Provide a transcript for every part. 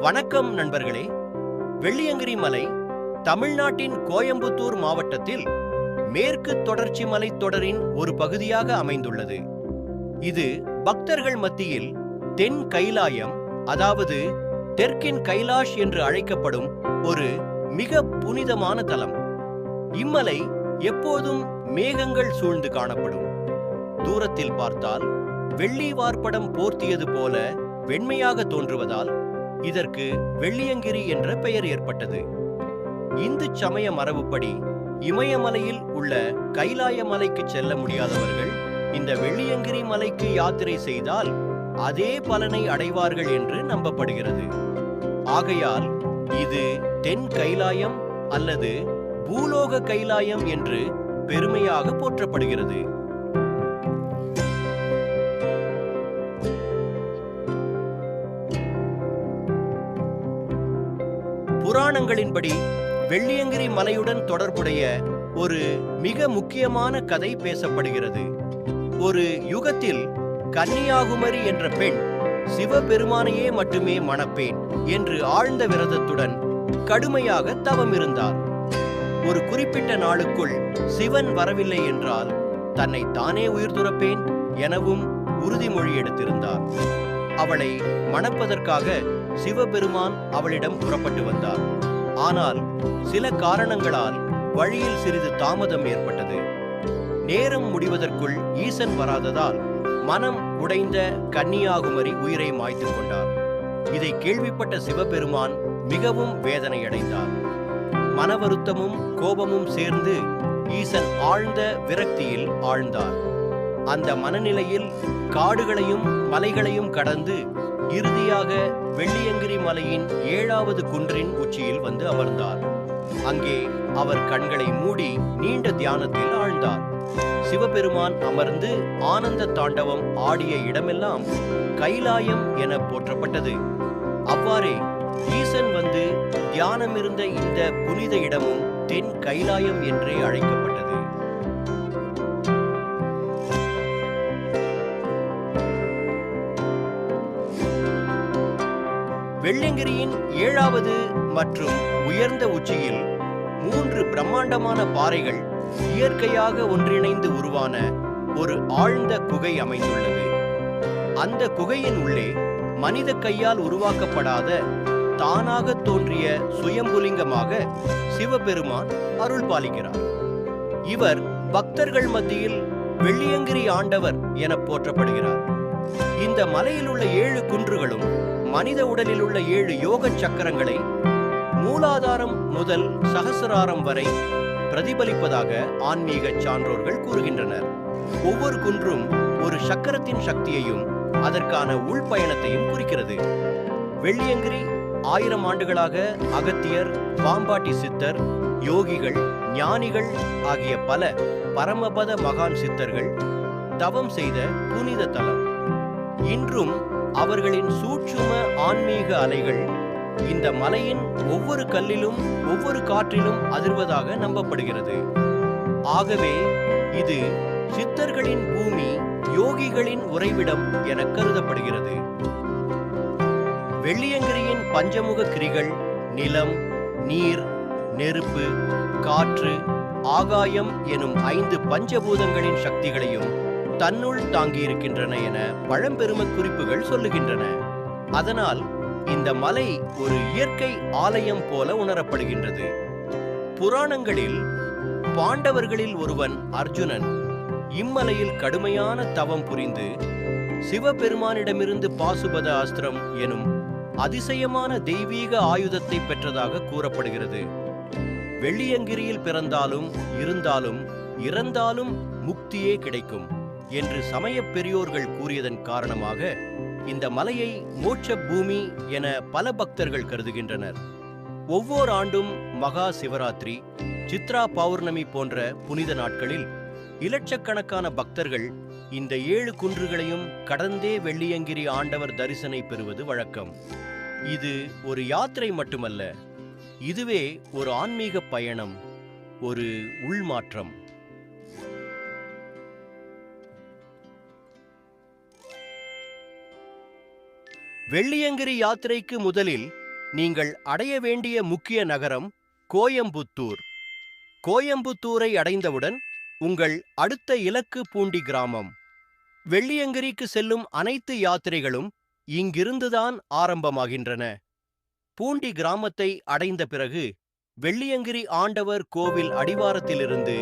வணக்கம் நண்பர்களே. வெள்ளியங்கிரி மலை தமிழ்நாட்டின் கோயம்புத்தூர் மாவட்டத்தில் மேற்கு தொடர்ச்சி மலைத்தொடரின் ஒரு பகுதியாக அமைந்துள்ளது. இது பக்தர்கள் மத்தியில் தென் கைலாயம், அதாவது தெற்கின் கைலாஷ் என்று அழைக்கப்படும் ஒரு மிக புனிதமான தலம். இம்மலை எப்போதும் மேகங்கள் சூழ்ந்து காணப்படும். தூரத்தில் பார்த்தால் வெள்ளி வார்ப்படம் போர்த்தியது போல வெண்மையாக தோன்றுவதால் இதற்கு வெள்ளியங்கிரி என்ற பெயர் ஏற்பட்டது. இந்து சமய மரபுப்படி இமயமலையில் உள்ள கைலாய மலைக்கு செல்ல முடியாதவர்கள் இந்த வெள்ளியங்கிரி மலைக்கு யாத்திரை செய்தால் அதே பலனை அடைவார்கள் என்று நம்பப்படுகிறது. ஆகையால் இது தென் கைலாயம் அல்லது பூலோக கைலாயம் என்று பெருமையாக போற்றப்படுகிறது. புராணங்களின்படி வெள்ளியங்கிரி மலையுடன் தொடர்புடைய ஒரு மிக முக்கியமான கதை பேசப்படுகிறது. ஒரு யுகத்தில் கன்னியாகுமரி என்ற பெண் சிவபெருமானையே மட்டுமே மணப்பேன் என்று ஆழ்ந்த விரதத்துடன் கடுமையாக தவம் இருந்தார். ஒரு குறிப்பிட்ட நாளுக்குள் சிவன் வரவில்லை என்றால் தன்னை தானே உயிர் துறப்பேன் எனவும் உறுதிமொழி எடுத்திருந்தார். அவளை மணப்பதற்காக சிவபெருமான் அவளிடம் புறப்பட்டு வந்தார். ஆனால் சில காரணங்களால் வழியில் சிறிது தாமதம் ஏற்பட்டது. நேரம் முடிவதற்குள் ஈசன் வராததால் மனம் உடைந்த கன்னியாகுமரி உயிரை மாய்த்துக் கொண்டார். இதை கேள்விப்பட்ட சிவபெருமான் மிகவும் வேதனையடைந்தார். மன வருத்தமும் கோபமும் சேர்ந்து ஈசன் ஆழ்ந்த விரக்தியில் ஆழ்ந்தார். அந்த மனநிலையில் காடுகளையும் மலைகளையும் கடந்து இறுதியாக வெள்ளியங்கிரி மலையின் 7வது குன்றின் உச்சியில் வந்து அமர்ந்தார். அங்கே அவர் கண்களை மூடி நீண்ட தியானத்தில் ஆழ்ந்தார். சிவபெருமான் அமர்ந்து ஆனந்த தாண்டவம் ஆடிய இடமெல்லாம் கைலாயம் என போற்றப்பட்டது. அவ்வாறே ஈசன் வந்து தியானமிருந்த இந்த புனித இடமும் தென் கைலாயம் என்றே அழைக்கப்பட்டது. வெள்ளியங்கிரியின் 7வது மற்றும் உயர்ந்த உச்சியில் 3 பிரம்மாண்டமான பாறைகள் இயற்கையாக ஒன்றிணைந்து உருவான ஒரு ஆழ்ந்த குகை அமைந்துள்ளது. அந்த குகையின் உள்ளே மனித கையால் உருவாக்கப்படாத தானாக தோன்றிய சுயம்புலிங்கமாக சிவபெருமான் அருள் பாலிக்கிறார். இவர் பக்தர்கள் மத்தியில் வெள்ளியங்கிரி ஆண்டவர் என போற்றப்படுகிறார். இந்த மலையில் உள்ள 7 குன்றுகளும் மனித உடலில் உள்ள 7 யோக சக்கரங்களை மூலாதாரம் முதல் சகசிராரம் வரை பிரதிபலிப்பதாக ஆன்மீக சான்றோர்கள் கூறுகின்றனர். ஒவ்வொரு குன்றும் ஒரு சக்கரத்தின் சக்தியையும் அதற்கான உள்பயணத்தையும் குறிக்கிறது. வெள்ளியங்கிரி 1000 ஆண்டுகளாக அகத்தியர், பாம்பாட்டி சித்தர், யோகிகள், ஞானிகள் ஆகிய பல பரமபத மகான் சித்தர்கள் தவம் செய்த புனித தலம். இன்றும் அவர்களின் சூட்சும ஆன்மீக அலைகள் இந்த மலையின் ஒவ்வொரு கல்லிலும் ஒவ்வொரு காற்றிலும் அதிர்வதாக நம்பப்படுகிறது. ஆகவே இது சித்தர்களின் பூமி, யோகிகளின் உறைவிடம் என கருதப்படுகிறது. வெள்ளியங்கிரியின் பஞ்சமுக கிரிகள் நிலம், நீர், நெருப்பு, காற்று, ஆகாயம் எனும் 5 பஞ்சபூதங்களின் சக்திகளையும் தன்னுள் தாங்கியிருக்கின்றன என பழம்பெரும குறிப்புகள் சொல்லுகின்றன. அதனால் இந்த மலை ஒரு இயற்கை ஆலயம் போல உணரப்படுகின்றது. புராணங்களில் பாண்டவர்களில் ஒருவன் அர்ஜுனன் இம்மலையில் கடுமையான தவம் புரிந்து சிவபெருமானிடமிருந்து பாசுபத அஸ்திரம் எனும் அதிசயமான தெய்வீக ஆயுதத்தை பெற்றதாக கூறப்படுகிறது. வெள்ளியங்கிரியில் பிறந்தாலும் இருந்தாலும் இறந்தாலும் முக்தியே கிடைக்கும் என்று சமய பெரியோர்கள் கூறியதன் காரணமாக இந்த மலையை மோட்ச பூமி என பல பக்தர்கள் கருதுகின்றனர். ஒவ்வொரு ஆண்டும் மகா சிவராத்திரி, சித்ரா பௌர்ணமி போன்ற புனித நாட்களில் இலட்சக்கணக்கான பக்தர்கள் இந்த 7 குன்றுகளையும் கடந்தே வெள்ளியங்கிரி ஆண்டவர் தரிசனை பெறுவது வழக்கம். இது ஒரு யாத்திரை மட்டுமல்ல, இதுவே ஒரு ஆன்மீக பயணம், ஒரு உள்மாற்றம். வெள்ளியங்கிரி யாத்திரைக்கு முதலில் நீங்கள் அடைய வேண்டிய முக்கிய நகரம் கோயம்புத்தூர். கோயம்புத்தூரை அடைந்தவுடன் உங்கள் அடுத்த இலக்கு பூண்டி கிராமம். வெள்ளியங்கிரிக்கு செல்லும் அனைத்து யாத்திரைகளும் இங்கிருந்துதான் ஆரம்பமாகின்றன. பூண்டி கிராமத்தை அடைந்த பிறகு வெள்ளியங்கிரி ஆண்டவர் கோவில் அடிவாரத்திலிருந்து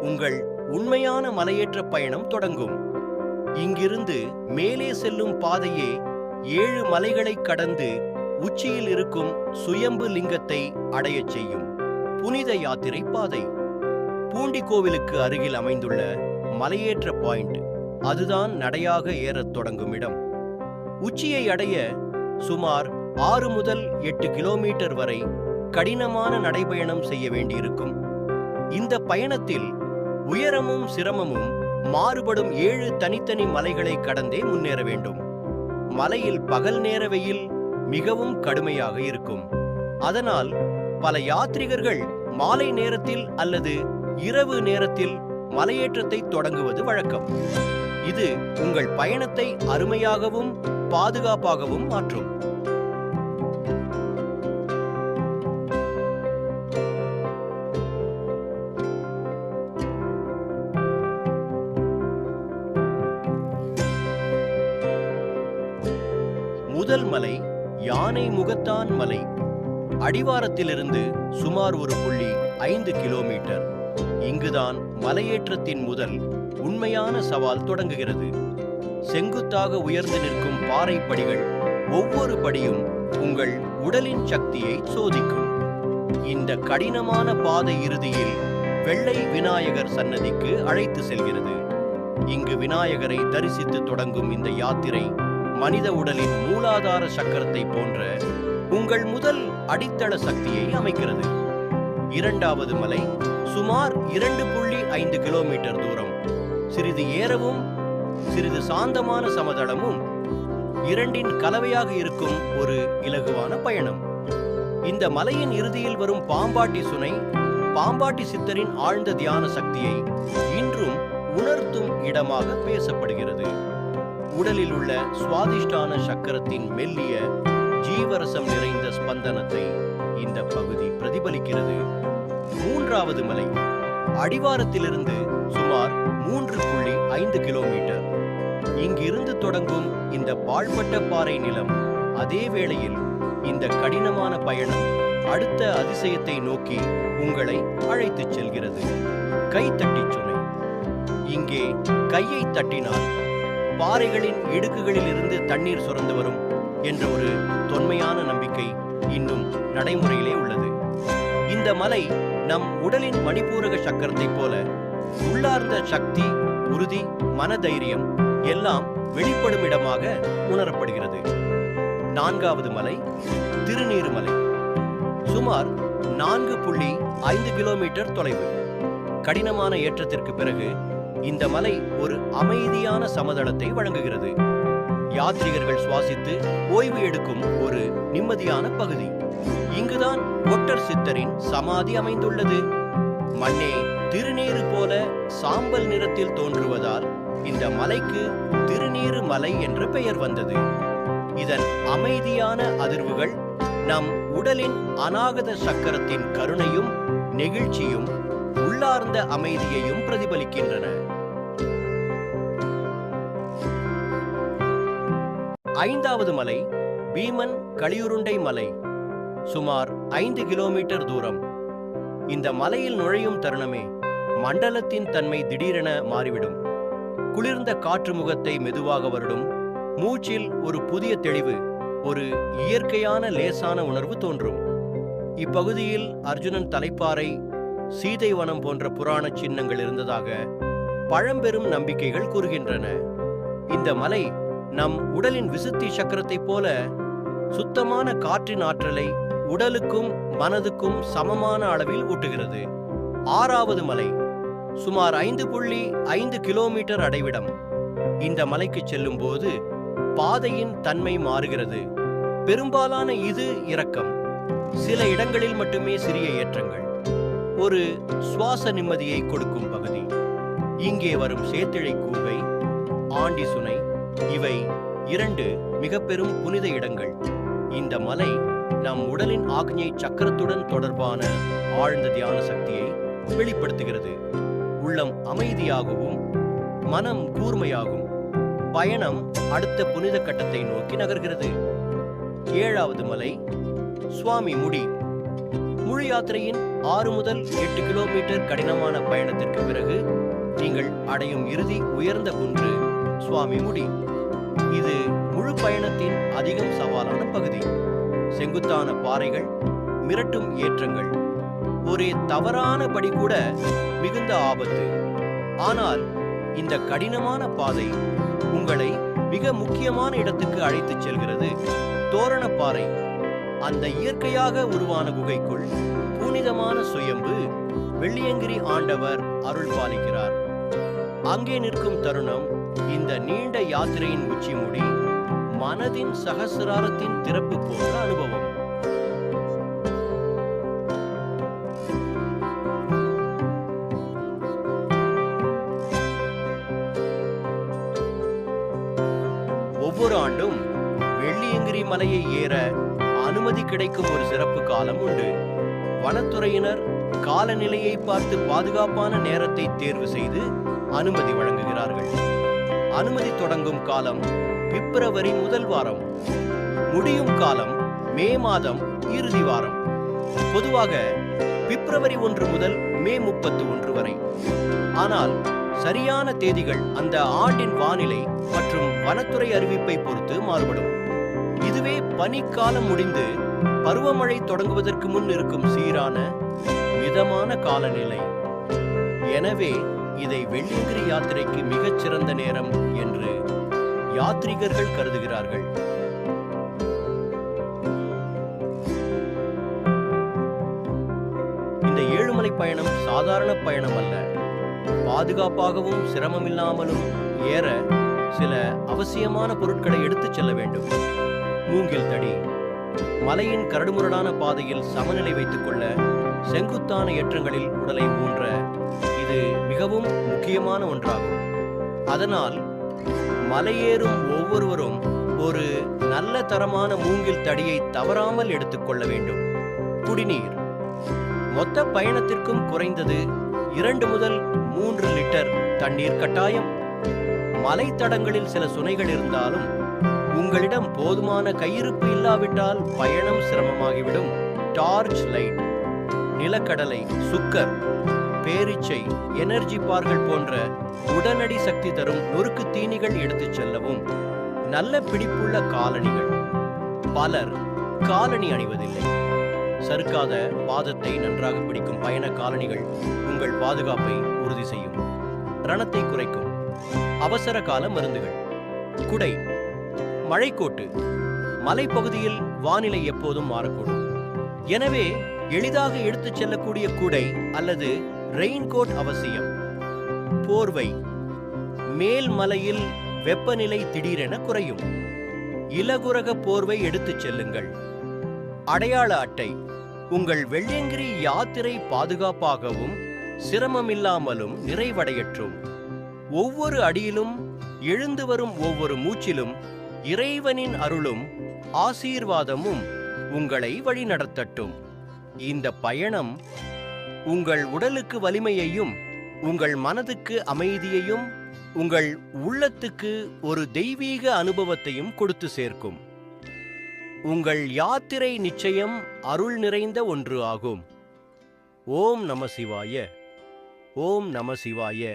உங்கள் உண்மையான மலையேற்ற பயணம் தொடங்கும். இங்கிருந்து மேலே செல்லும் பாதையே 7 மலைகளை கடந்து உச்சியில் இருக்கும் சுயம்பு லிங்கத்தை அடையச் செய்யும் புனித யாத்திரை பாதை. பூண்டி கோவிலுக்கு அருகில் அமைந்துள்ள மலையேற்ற பாயிண்ட், அதுதான் நடையாக ஏறத் தொடங்கும் இடம். உச்சியை அடைய சுமார் 6 முதல் 8 கிலோமீட்டர் வரை கடினமான நடைபயணம் செய்ய வேண்டியிருக்கும். இந்த பயணத்தில் உயரமும் சிரமமும் மாறுபடும் 7 தனித்தனி மலைகளை கடந்தே முன்னேற வேண்டும். மலையில் பகல் நேர வெயில் மிகவும் கடுமையாக இருக்கும். அதனால் பல யாத்ரீகர்கள் மாலை நேரத்தில் அல்லது இரவு நேரத்தில் மலையேற்றத்தை தொடங்குவது வழக்கம். இது உங்கள் பயணத்தை அருமையாகவும் பாதுகாப்பாகவும் மாற்றும். முதல் மலை யானை முகத்தான் மலை. அடிவாரத்திலிருந்து சுமார் 1.5 கிலோமீட்டர். இங்குதான் மலையேற்றத்தின் முதல் உண்மையான சவால் தொடங்குகிறது. செங்குத்தாக உயர்ந்து நிற்கும் பாறை படிகள், ஒவ்வொரு படியும் உங்கள் உடலின் சக்தியை சோதிக்கும். இந்த கடினமான பாதை இறுதியில் வெள்ளை விநாயகர் சன்னதிக்கு அழைத்து செல்கிறது. இங்கு விநாயகரை தரிசித்து தொடங்கும் இந்த யாத்திரை மனித உடலின் மூலாதார சக்கரத்தை போன்ற உங்கள் முதல் அடித்தள சக்தியை அமைக்கிறது. இரண்டாவது மலை சுமார் 2.5 கிலோமீட்டர் தூரம். சிறிது ஏறவும் சிறிது சாந்தமான சமதளமும் இரண்டின் கலவையாக இருக்கும் ஒரு இலகுவான பயணம். இந்த மலையின் இறுதியில் வரும் பாம்பாட்டி சுனை பாம்பாட்டி சித்தரின் ஆழ்ந்த தியான சக்தியை இன்றும் உணர்த்தும் இடமாக பேசப்படுகிறது. உடலில் உள்ள சுவாதிஷ்டான சக்கரத்தின் மெல்லிய ஜீவரசம் நிறைந்த ஸ்பந்தனத்தை இந்த பகுதி பிரதிபலிக்கிறது. மூன்றாவது மலை அடிவாரத்திலிருந்து சுமார் 3.5 கிலோமீட்டர். இங்கிருந்து தொடங்கும் இந்த பாழ்பட்ட பாறை நிலம், அதே வேளையில் இந்த கடினமான பயணம் அடுத்த அதிசயத்தை நோக்கி உங்களை அழைத்துச் செல்கிறது. கைத்தட்டி சுனை. இங்கே கையை தட்டினால் பாறைகளின் இடுக்குகளில் இருந்து தண்ணீர் சுரந்து வரும் என்ற ஒரு தொன்மையான நம்பிக்கை இன்னும் நடைமுறையிலே உள்ளது. இந்த மலை நம் உடலின் மணிப்பூரக சக்கரத்தைப் போல உள்ளார்ந்த சக்தி, உறுதி, மனதைரியம் எல்லாம் வெளிப்படும் இடமாக உணரப்படுகிறது. நான்காவது மலை திருநீறுமலை. சுமார் 4.5 கிலோமீட்டர் தொலைவு. கடினமான ஏற்றத்திற்கு பிறகு இந்த மலை ஒரு அமைதியான சமதளத்தை வழங்குகிறது. யாத்ரீகர்கள் சுவாசித்து ஓய்வு எடுக்கும் ஒரு நிம்மதியான பகுதி. இங்குதான் ஒட்டர் சித்தரின் சமாதி அமைந்துள்ளது. மண்ணே திருநீறு போல சாம்பல் நிறத்தில் தோன்றுவதால் இந்த மலைக்கு திருநீறு மலை என்ற பெயர் வந்தது. இதன் அமைதியான அதிர்வுகள் நம் உடலின் அநாகத சக்கரத்தின் கருணையும் நெகிழ்ச்சியும் உள்ளார்ந்த அமைதியையும் பிரதிபலிக்கின்றன. ஐந்தாவது மலை பீமன் களியுருண்டை மலை. சுமார் 5 கிலோமீட்டர் தூரம். இந்த மலையில் நுழையும் தருணமே மண்டலத்தின் தன்மை திடீரென மாறிவிடும். குளிர்ந்த காற்று முகத்தை மெதுவாக வருடும். மூச்சில் ஒரு புதிய தெளிவு, ஒரு இயற்கையான லேசான உணர்வு தோன்றும். இப்பகுதியில் அர்ஜுனன் தலைப்பாறை, சீதை வனம் போன்ற புராண சின்னங்கள் இருந்ததாக பழம்பெரும் நம்பிக்கைகள் கூறுகின்றன. இந்த மலை நம் உடலின் விசுத்தி சக்கரத்தைப் போல சுத்தமான காற்றின் ஆற்றலை உடலுக்கும் மனதுக்கும் சமமான அளவில் ஊட்டுகிறது. ஆறாவது மலை சுமார் 5.5 கிலோமீட்டர் அடைவிடம். இந்த மலைக்கு செல்லும் போது பாதையின் தன்மை மாறுகிறது. பெரும்பாலான இது இறக்கம், சில இடங்களில் மட்டுமே சிறிய ஏற்றங்கள். ஒரு சுவாச நிம்மதியை கொடுக்கும் பகுதி. இங்கே வரும் சேத்திழை கூகை, ஆண்டி சுனை, இவை 2 மிக பெரும் புனித இடங்கள். இந்த மலை நம் உடலின் ஆக்ஞை சக்கரத்துடன் தொடர்பான ஆழ்ந்த தியான சக்தியை வெளிப்படுத்துகிறது. உள்ளம் அமைதியாகவும் மனம் கூர்மையாகும். பயணம் அடுத்த புனித கட்டத்தை நோக்கி நகர்கிறது. 7வது மலை சுவாமி முடி. முழு யாத்திரையின் 6 முதல் 8 கிலோமீட்டர் கடினமான பயணத்திற்கு பிறகு நீங்கள் அடையும் இறுதி உயர்ந்த குன்று சுவாமி முடி. இது முழு பயணத்தின் அதிகம் சவாலான பகுதி. செங்குத்தான பாறைகள், மிரட்டும் ஏற்றங்கள், ஒரே தவறான படி கூட மிகுந்த ஆபத்து. ஆனால் இந்த கடினமான பாதை உங்களை மிக முக்கியமான இடத்துக்கு அழைத்துச் செல்கிறது. தோரணப்பாறை. அந்த இயற்கையாக உருவான குகைக்குள் புனிதமான சுயம்பு வெள்ளியங்கிரி ஆண்டவர் அருள் பாலிக்கிறார். அங்கே நிற்கும் தருணம் இந்த நீண்ட யாத்திரையின் உச்சி முடி மனதின் சகசிராரத்தின் திறப்பு போன்ற அனுபவம். ஒவ்வொரு ஆண்டும் வெள்ளியங்கிரி மலையை ஏற அனுமதி கிடைக்கும் ஒரு சிறப்பு காலம் உண்டு. வனத்துறையினர் காலநிலையை பார்த்து பாதுகாப்பான நேரத்தை தேர்வு செய்து அனுமதி வழங்குகிறார்கள். அனுமதி தொடங்கும் காலம் பிப்ரவரி முதல் வாரம், முடியும் காலம் மே மாதம் இறுதி வாரம். பொதுவாக பிப்ரவரி 1 முதல் மே 31 வரை. ஆனால் சரியான தேதிகள் அந்த ஆண்டின் வானிலை மற்றும் வனத்துறை அறிவிப்பை பொறுத்து மாறுபடும். இதுவே பனிக்காலம் முடிந்து பருவமழை தொடங்குவதற்கு முன் இருக்கும் சீரான மிதமான காலநிலை. எனவே இதை வெள்ளியங்கிரி யாத்திரைக்கு மிகச் சிறந்த நேரம் என்று யாத்ரீகர்கள் கருதுகிறார்கள். இந்த ஏழுமலை பயணம் சாதாரண பயணம் அல்ல. பாதுகாப்பாகவும் சிரமமில்லாமலும் ஏற சில அவசியமான பொருட்களை எடுத்துச் செல்ல வேண்டும். மூங்கில் தடி. மலையின் கரடுமுரடான பாதையில் சமநிலை வைத்துக் கொள்ள செங்குத்தான ஏற்றங்களில் உடலை ஊன்ற இது மிகவும் முக்கியமான ஒன்றாகும். அதனால் மலையேறும் ஒவ்வொருவரும் ஒரு நல்ல தரமான மூங்கில் தடியை தவறாமல் எடுத்துக்கொள்ள வேண்டும். குடிநீர். மொத்த பயணத்திற்கும் குறைந்தது 2 முதல் 3 லிட்டர் தண்ணீர் கட்டாயம். மலைத்தடங்களில் சில சுனைகள் இருந்தாலும் உங்களிடம் போதுமான கையிருப்பு இல்லாவிட்டால் பயணம் சிரமமாகிவிடும். Torch light. நிலக்கடலை, சுக்கர், பேரிச்சை, எனர்ஜி பார்கள் போன்ற உடனடி சக்தி தரும் நொறுக்கு தீனிகள் எடுத்துச் செல்லவும். நல்ல பிடிப்புள்ள காலணிகள். பலர் காலணி அணிவதில்லை. சறுக்காத பாதத்தை நன்றாக பிடிக்கும் பயண காலணிகள் உங்கள் பாதுகாப்பை உறுதி செய்யும். ரணத்தை குறைக்கும் அவசர கால மருந்துகள். குடை. மழைக்கோட்டு. மலைப்பகுதியில் வானிலை எப்போதும் மாறக்கூடும். எனவே எளிதாக எடுத்துச் செல்லக்கூடிய குடை அல்லது ரெயின்கோட் அவசியம். போர்வை. மேல் மலையில் வெப்பநிலை திடீரென குறையும். இலகுரக போர்வை எடுத்துச் செல்லுங்கள். அடையாள அட்டை. உங்கள் வெள்ளியங்கிரி யாத்திரை பாதுகாப்பாகவும் சிரமமில்லாமலும் நிறைவடையற்றும். ஒவ்வொரு அடியிலும் எழுந்து வரும் ஒவ்வொரு மூச்சிலும் இறைவனின் அருளும் ஆசீர்வாதமும் உங்களை வழிநடத்தட்டும். இந்த பயணம் உங்கள் உடலுக்கு வலிமையையும் உங்கள் மனதுக்கு அமைதியையும் உங்கள் உள்ளத்துக்கு ஒரு தெய்வீக அனுபவத்தையும் கொடுத்து சேர்க்கும். உங்கள் யாத்திரை நிச்சயம் அருள் நிறைந்த ஒன்று ஆகும். ஓம் நம சிவாய. ஓம் நம சிவாய.